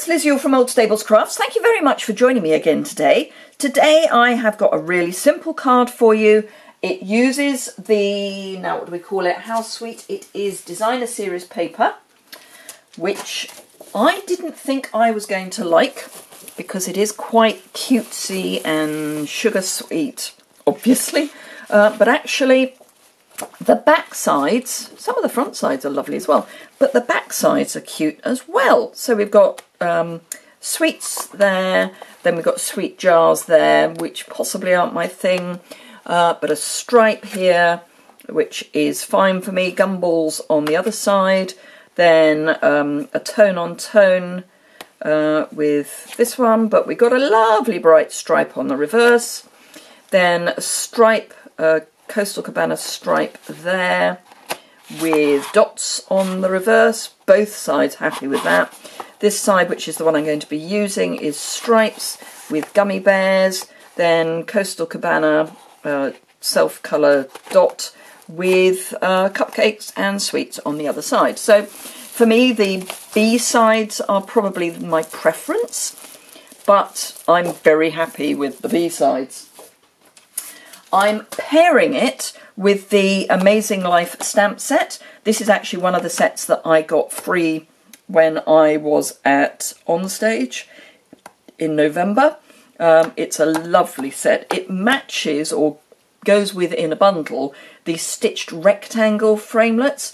it's Liz Yuille from Old Stables Crafts. Thank you very much for joining me again today. Today I have got a really simple card for you. It uses the, now what do we call it, how sweet it is, designer series paper, which I didn't think I was going to like because it is quite cutesy and sugar sweet, obviously, but actually the back sides, some of the front sides are lovely as well, but the back sides are cute as well. So we've got sweets there, then we've got sweet jars there, which possibly aren't my thing, but a stripe here, which is fine for me, gumballs on the other side, then a tone on tone with this one, but we've got a lovely bright stripe on the reverse, then a stripe, Coastal Cabana stripe there with dots on the reverse, both sides happy with that. This side, which is the one I'm going to be using, is stripes with gummy bears, then Coastal Cabana self-colour dot with cupcakes and sweets on the other side. So for me the B sides are probably my preference, but I'm very happy with the B sides. I'm pairing it with the Amazing Life stamp set. This is actually one of the sets that I got free when I was at Onstage in November. It's a lovely set. It matches or goes with in a bundle the stitched rectangle framelets.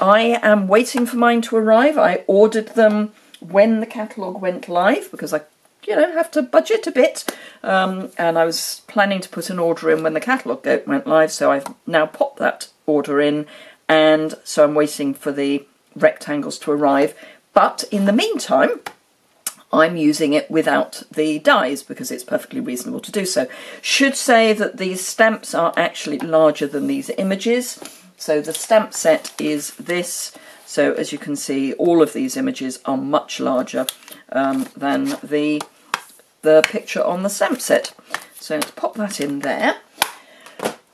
I am waiting for mine to arrive. I ordered them when the catalogue went live because I have to budget a bit, and I was planning to put an order in when the catalogue went live, so I've now popped that order in, and so I'm waiting for the rectangles to arrive. But in the meantime, I'm using it without the dies because it's perfectly reasonable to do so. Should say that these stamps are actually larger than these images. So the stamp set is this. So as you can see, all of these images are much larger than the picture on the stamp set. So let's pop that in there.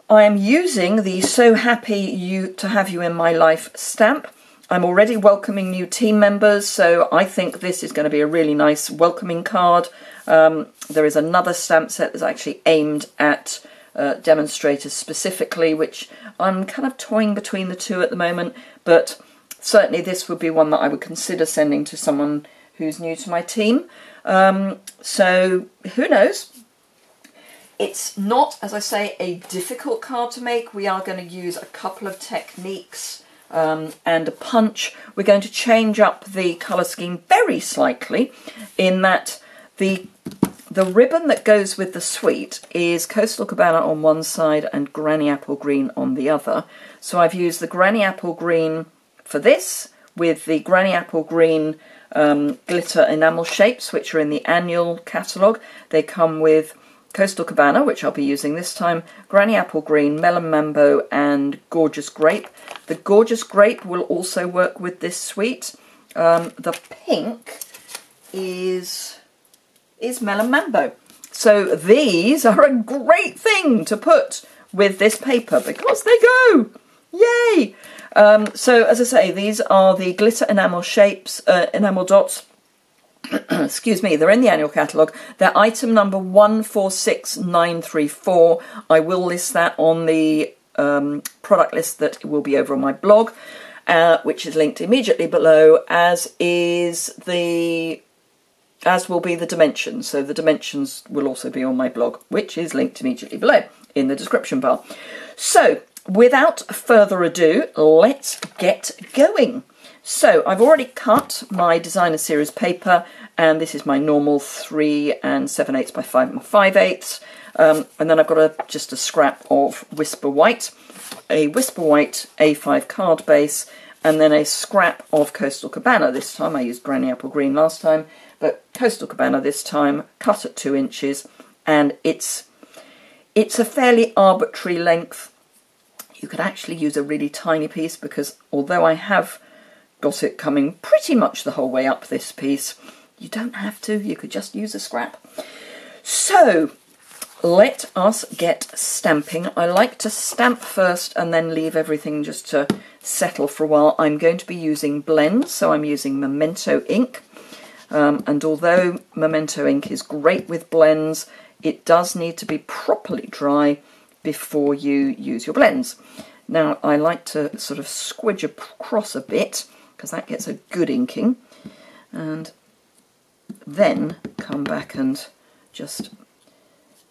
I am using the So Happy to Have You in My Life stamp. I'm already welcoming new team members, so I think this is going to be a really nice welcoming card. There is another stamp set that's actually aimed at demonstrators specifically, which I'm kind of toying between the two at the moment, but certainly this would be one that I would consider sending to someone who's new to my team. So who knows? It's not, as I say, a difficult card to make. We are going to use a couple of techniques and a punch. We're going to change up the colour scheme very slightly in that the ribbon that goes with the suite is Coastal Cabana on one side and Granny Apple Green on the other. So I've used the Granny Apple Green for this with the Granny Apple Green glitter enamel shapes, which are in the annual catalogue. They come with Coastal Cabana, which I'll be using this time, Granny Apple Green, Melon Mambo and Gorgeous Grape. The Gorgeous Grape will also work with this suite. The pink is Melon Mambo. So these are a great thing to put with this paper because they go! Yay! So as I say, these are the glitter enamel shapes, enamel dots. Excuse me, they're in the annual catalogue. They're item number 146934. I will list that on the product list that will be over on my blog, which is linked immediately below, as will be the dimensions. So the dimensions will also be on my blog, which is linked immediately below in the description bar. So without further ado, let's get going. So I've already cut my designer series paper, and this is my normal 3 7/8 by 5 5/8. And then I've got just a scrap of Whisper White, a Whisper White A5 card base, and then a scrap of Coastal Cabana. This time I used Granny Apple Green last time, but Coastal Cabana this time, cut at 2 inches, and it's a fairly arbitrary length. You could actually use a really tiny piece because although I have got it coming pretty much the whole way up this piece, you don't have to, you could just use a scrap. So let us get stamping. I like to stamp first and then leave everything just to settle for a while. I'm going to be using blends, so I'm using Memento ink. And although Memento ink is great with blends, it does need to be properly dry before you use your blends. Now, I like to sort of squidge across a bit because that gets a good inking, and then come back and just...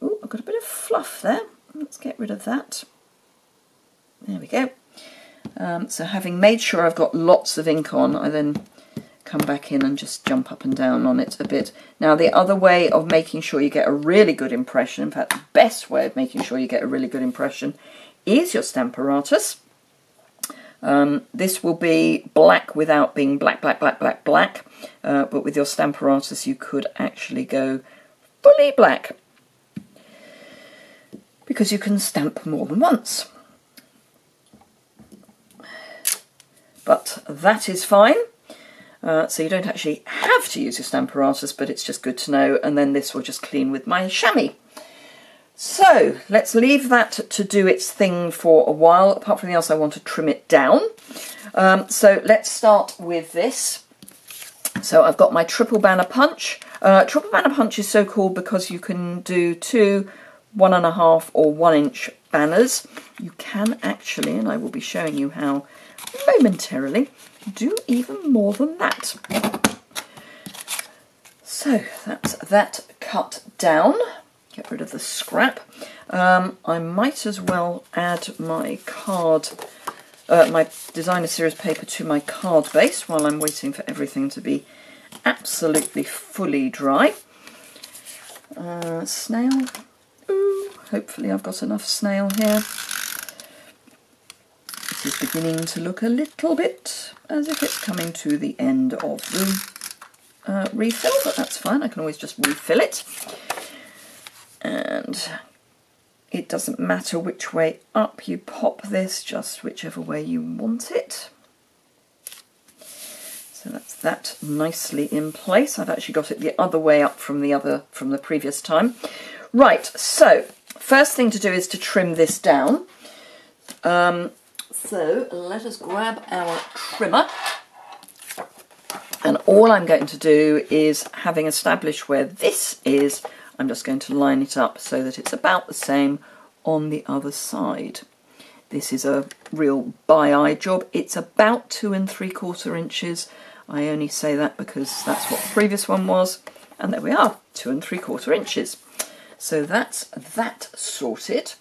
Oh, I've got a bit of fluff there. Let's get rid of that. There we go. So having made sure I've got lots of ink on, I then come back in and just jump up and down on it a bit. Now, the other way of making sure you get a really good impression, in fact the best way of making sure you get a really good impression, is your Stamparatus. This will be black without being black, black, black, black, black, but with your Stamparatus you could actually go fully black, because you can stamp more than once. But that is fine. So you don't actually have to use your Stamparatus, but it's just good to know. And then this will just clean with my chamois. So let's leave that to do its thing for a while. Apart from anything else, I want to trim it down. So let's start with this. So I've got my triple banner punch. Triple banner punch is so called because you can do 2 1.5 or 1 inch banners. You can actually, and I will be showing you how momentarily, do even more than that. So that's that cut down. Get rid of the scrap. I might as well add my card, my designer series paper to my card base while I'm waiting for everything to be absolutely fully dry. Snail. Ooh, hopefully I've got enough snail here. It is beginning to look a little bit as if it's coming to the end of the refill, but that's fine. I can always just refill it. And it doesn't matter which way up you pop this, just whichever way you want it. So that's that nicely in place. I've actually got it the other way up from the previous time. Right, so first thing to do is to trim this down. So let us grab our trimmer. And all I'm going to do is, having established where this is, I'm just going to line it up so that it's about the same on the other side. This is a real by-eye job. It's about 2 3/4 inches. I only say that because that's what the previous one was. And there we are, 2 3/4 inches. So that's that sorted.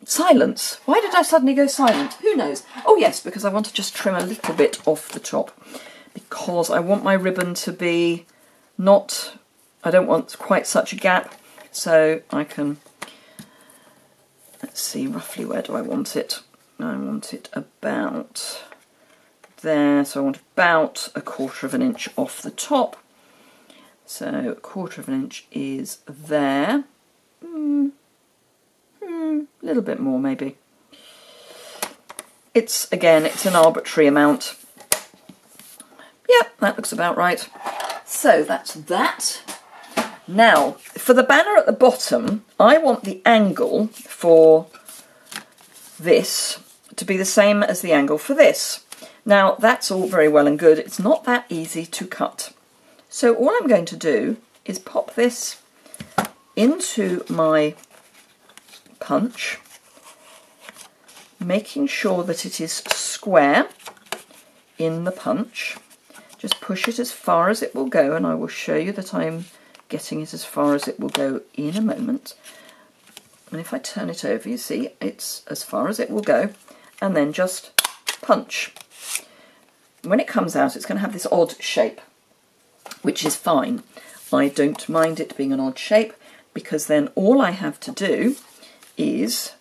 Silence. Why did I suddenly go silent? Who knows? Oh yes, because I want to just trim a little bit off the top, because I want my ribbon to be not, I don't want quite such a gap, so I can, let's see, roughly where do I want it? I want it about there, so I want about 1/4 inch off the top. So 1/4 inch is there. A little bit more maybe. It's, again, it's an arbitrary amount. Yeah, that looks about right. So that's that. Now, for the banner at the bottom, I want the angle for this to be the same as the angle for this. Now, that's all very well and good. It's not that easy to cut. So all I'm going to do is pop this into my punch, making sure that it is square in the punch. Just push it as far as it will go, and I will show you that I'm getting it as far as it will go in a moment. And if I turn it over, you see it's as far as it will go, and then just punch. When it comes out, it's going to have this odd shape, which is fine. I don't mind it being an odd shape, because then all I have to do is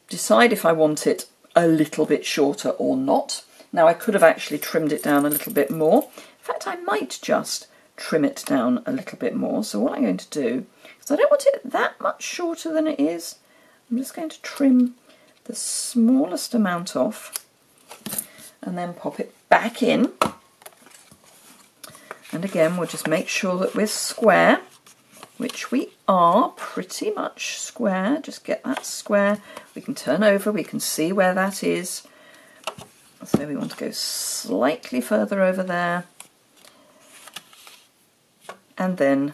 decide if I want it a little bit shorter or not. Now, I could have actually trimmed it down a little bit more. In fact, I might just trim it down a little bit more. So what I'm going to do, because I don't want it that much shorter than it is, I'm just going to trim the smallest amount off and then pop it back in. And again, we'll just make sure that we're square, which we are pretty much square. Just get that square. We can turn over, we can see where that is. So we want to go slightly further over there, and then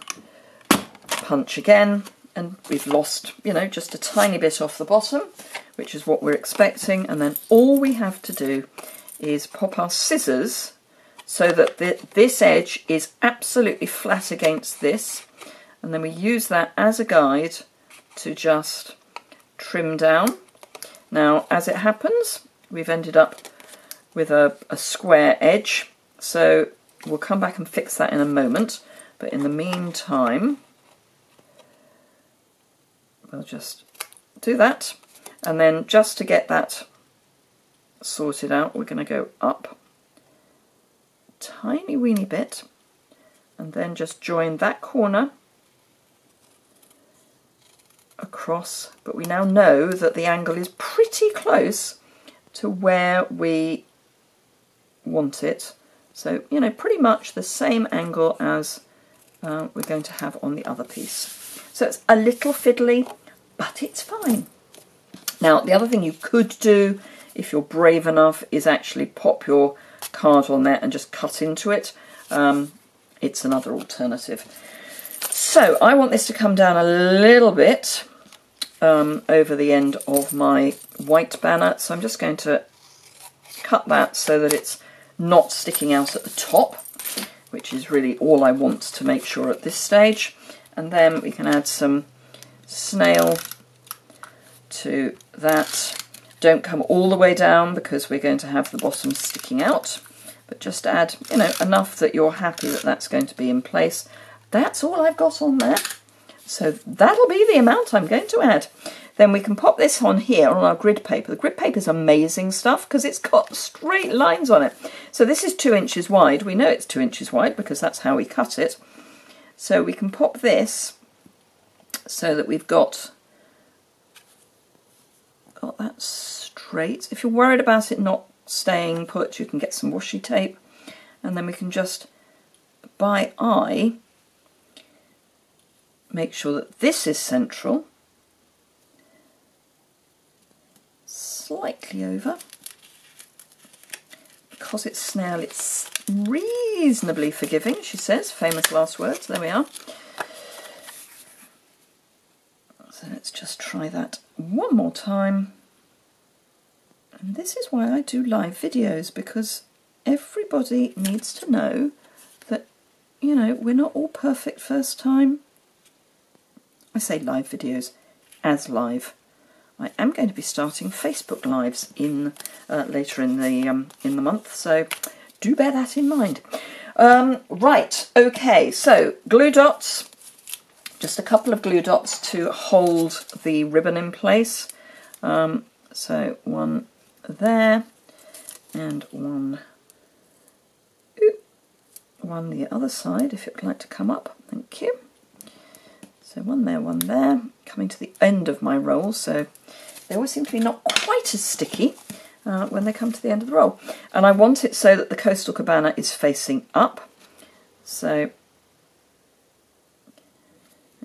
punch again, and we've lost, you know, just a tiny bit off the bottom, which is what we're expecting. And then all we have to do is pop our scissors so that this edge is absolutely flat against this, and then we use that as a guide to just trim down. Now, as it happens, we've ended up with a square edge, so we'll come back and fix that in a moment, but in the meantime we'll just do that. And then just to get that sorted out, we're going to go up a tiny weeny bit and then just join that corner across, but we now know that the angle is pretty close to where we want it, so you know, pretty much the same angle as we're going to have on the other piece. So it's a little fiddly, but it's fine. Now, the other thing you could do, if you're brave enough, is actually pop your card on there and just cut into it. It's another alternative. So I want this to come down a little bit over the end of my white banner, so I'm just going to cut that so that it's not sticking out at the top, which is really all I want to make sure at this stage. And then we can add some snail to that. Don't come all the way down because we're going to have the bottom sticking out, but just add, you know, enough that you're happy that that's going to be in place. That's all I've got on there, so that'll be the amount I'm going to add. Then we can pop this on here on our grid paper. The grid paper is amazing stuff because it's got straight lines on it. So this is 2 inches wide. We know it's 2 inches wide because that's how we cut it. So we can pop this so that we've got that straight. If you're worried about it not staying put, you can get some washi tape, and then we can just, by eye, make sure that this is central, slightly over. Because it's snail, it's reasonably forgiving, she says. Famous last words. There we are. So let's just try that one more time. And this is why I do live videos, because everybody needs to know that, you know, we're not all perfect first time. I say live videos as live. I am going to be starting Facebook Lives in later in the month, so do bear that in mind. Right, okay, so glue dots, just a couple of glue dots to hold the ribbon in place. So one there and one the other side, if you'd like to come up, thank you. So one there, coming to the end of my roll, so they always seem to be not quite as sticky when they come to the end of the roll. And I want it so that the Coastal Cabana is facing up. So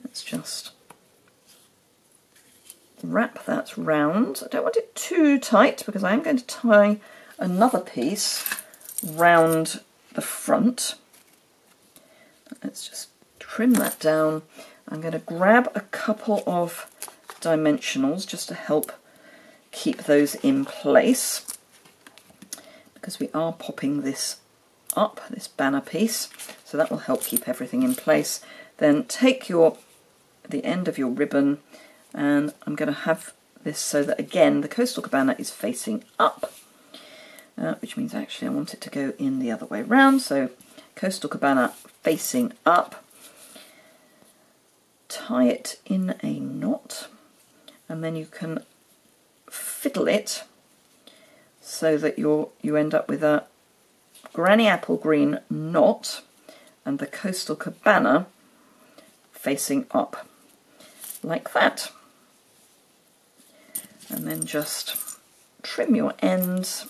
let's just wrap that round. I don't want it too tight because I am going to tie another piece round the front. Let's just trim that down. I'm going to grab a couple of dimensionals just to help keep those in place, because we are popping this up, this banner piece, so that will help keep everything in place. Then take the end of your ribbon, and I'm going to have this so that again the Coastal Cabana is facing up, which means actually I want it to go in the other way round. So Coastal Cabana facing up, tie it in a knot, and then you can fiddle it so that you end up with a granny apple green knot and the Coastal Cabana facing up like that. And then just trim your ends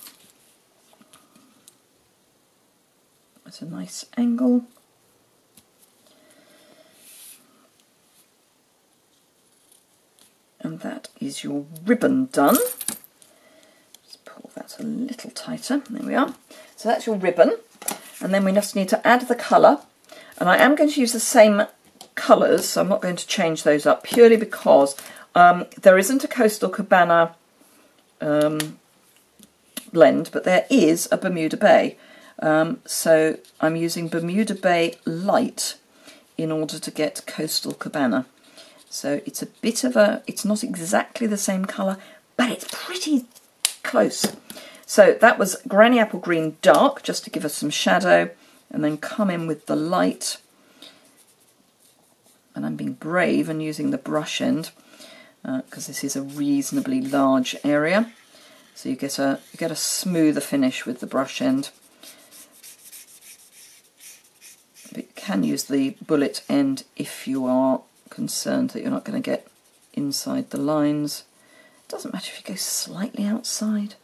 at a nice angle. And that is your ribbon done. Just pull that a little tighter. There we are. So that's your ribbon. And then we just need to add the colour. And I am going to use the same colours, so I'm not going to change those up, purely because there isn't a Coastal Cabana blend, but there is a Bermuda Bay. So I'm using Bermuda Bay Light in order to get Coastal Cabana. So it's a bit of a, it's not exactly the same colour, but it's pretty close. So that was Granny Apple Green Dark, just to give us some shadow, and then come in with the light. And I'm being brave and using the brush end, because this is a reasonably large area. So you get a smoother finish with the brush end. But you can use the bullet end if you are concerned that you're not going to get inside the lines. It doesn't matter if you go slightly outside.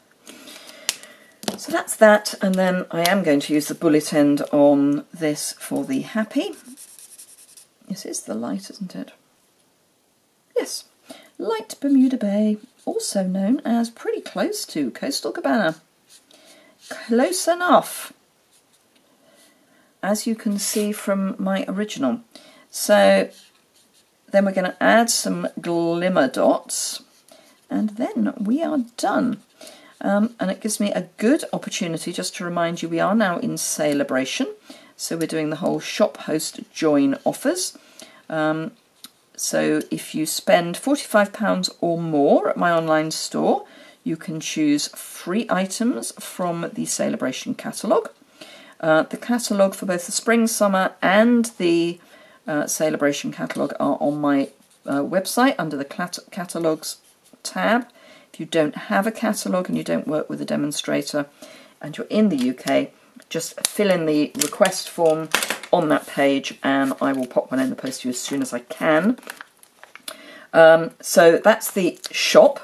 So that's that, and then I am going to use the bullet end on this for the happy. This is the light, isn't it? Yes, Light Bermuda Bay, also known as pretty close to Coastal Cabana. Close enough, as you can see from my original. So then we're going to add some glimmer dots, and then we are done. And it gives me a good opportunity just to remind you we are now in Celebration. So we're doing the whole shop host join offers. So if you spend £45 or more at my online store, you can choose free items from the Celebration catalogue. The catalogue for both the spring, summer and the Celebration catalogue are on my website under the catalogues tab. If you don't have a catalogue and you don't work with a demonstrator and you're in the UK, just fill in the request form on that page and I will pop one in the post to you as soon as I can. So that's the shop.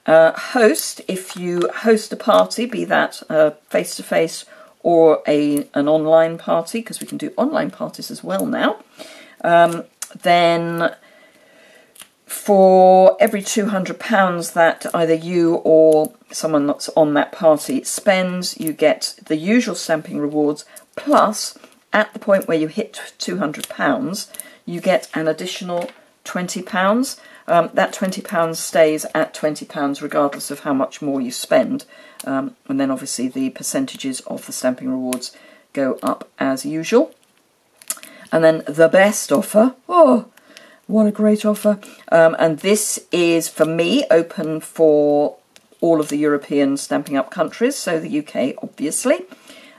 Host, if you host a party, be that face-to-face or an online party, because we can do online parties as well now, then for every £200 that either you or someone that's on that party spends, you get the usual stamping rewards, plus at the point where you hit £200, you get an additional £20. That £20 stays at £20 regardless of how much more you spend. And then obviously the percentages of the stamping rewards go up as usual. And then the best offer, oh, what a great offer. And this is, for me, open for all of the European Stampin' Up countries, so the UK, obviously.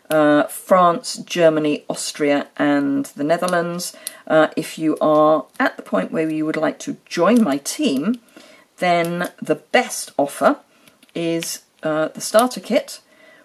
France, Germany, Austria and the Netherlands. If you are at the point where you would like to join my team, then the best offer is the starter kit,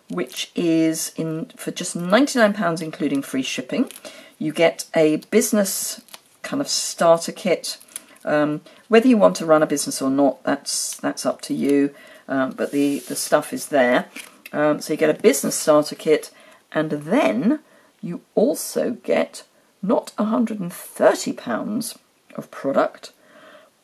which is for just £99 including free shipping. You get a business kind of starter kit. Whether you want to run a business or not, that's up to you, but the stuff is there. So you get a business starter kit, and then you also get not £130 of product,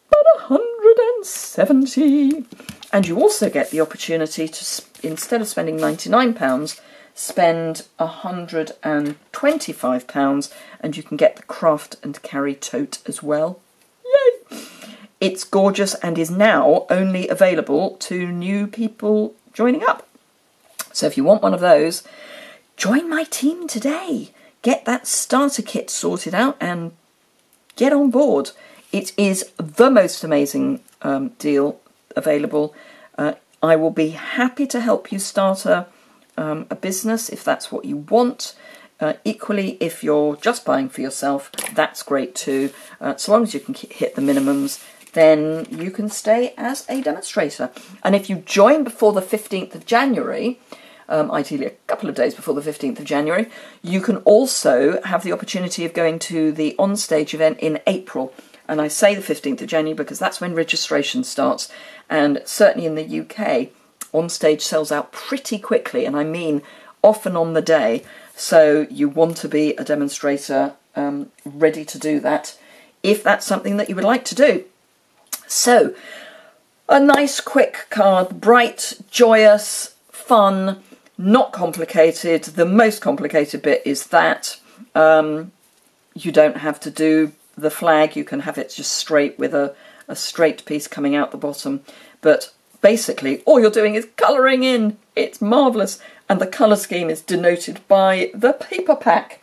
but £170. And you also get the opportunity to, instead of spending £99, spend £125, and you can get the craft and carry tote as well. Yay! It's gorgeous and is now only available to new people joining up. So if you want one of those, join my team today. Get that starter kit sorted out and get on board. It is the most amazing deal available. I will be happy to help you start a business if that's what you want. Equally, if you're just buying for yourself, that's great too. So long as you can hit the minimums, then you can stay as a demonstrator. And if you join before the 15th of January, ideally a couple of days before the 15th of January, you can also have the opportunity of going to the on-stage event in April. And I say the 15th of January because that's when registration starts. And certainly in the UK, on-stage sells out pretty quickly, and I mean often on the day. So you want to be a demonstrator ready to do that, if that's something that you would like to do. So, a nice quick card, bright, joyous, fun, not complicated. The most complicated bit is that you don't have to do the flag. You can have it just straight with a straight piece coming out the bottom. But basically, all you're doing is colouring in. It's marvellous. And the colour scheme is denoted by the paper pack.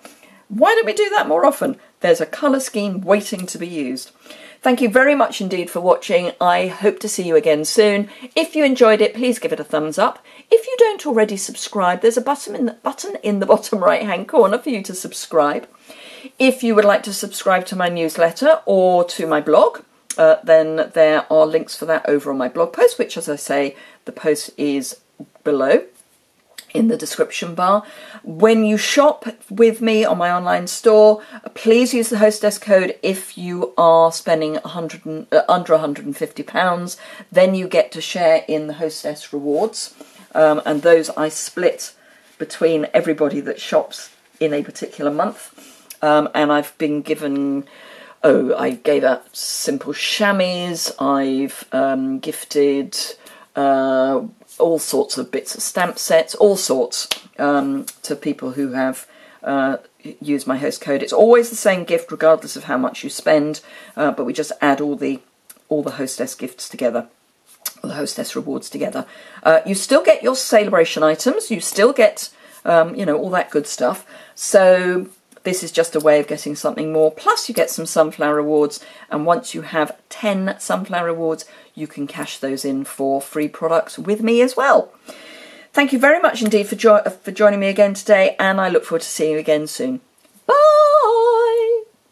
Why don't we do that more often? There's a colour scheme waiting to be used. Thank you very much indeed for watching. I hope to see you again soon. If you enjoyed it, please give it a thumbs up. If you don't already subscribe, there's a button in the bottom right-hand corner for you to subscribe. If you would like to subscribe to my newsletter or to my blog, then there are links for that over on my blog post, which, as I say, the post is below in the description bar. When you shop with me on my online store, please use the hostess code if you are spending under £150. Then you get to share in the hostess rewards, and those I split between everybody that shops in a particular month. And I've been given, I gave out simple chamois, I've gifted all sorts of bits of stamp sets, all sorts, to people who have used my host code. It's always the same gift regardless of how much you spend, but we just add all the hostess gifts together, all the hostess rewards together. You still get your celebration items, you still get all that good stuff. So this is just a way of getting something more. Plus you get some sunflower rewards, and once you have 10 sunflower rewards, you can cash those in for free products with me as well. Thank you very much indeed for joining me again today, and I look forward to seeing you again soon. Bye!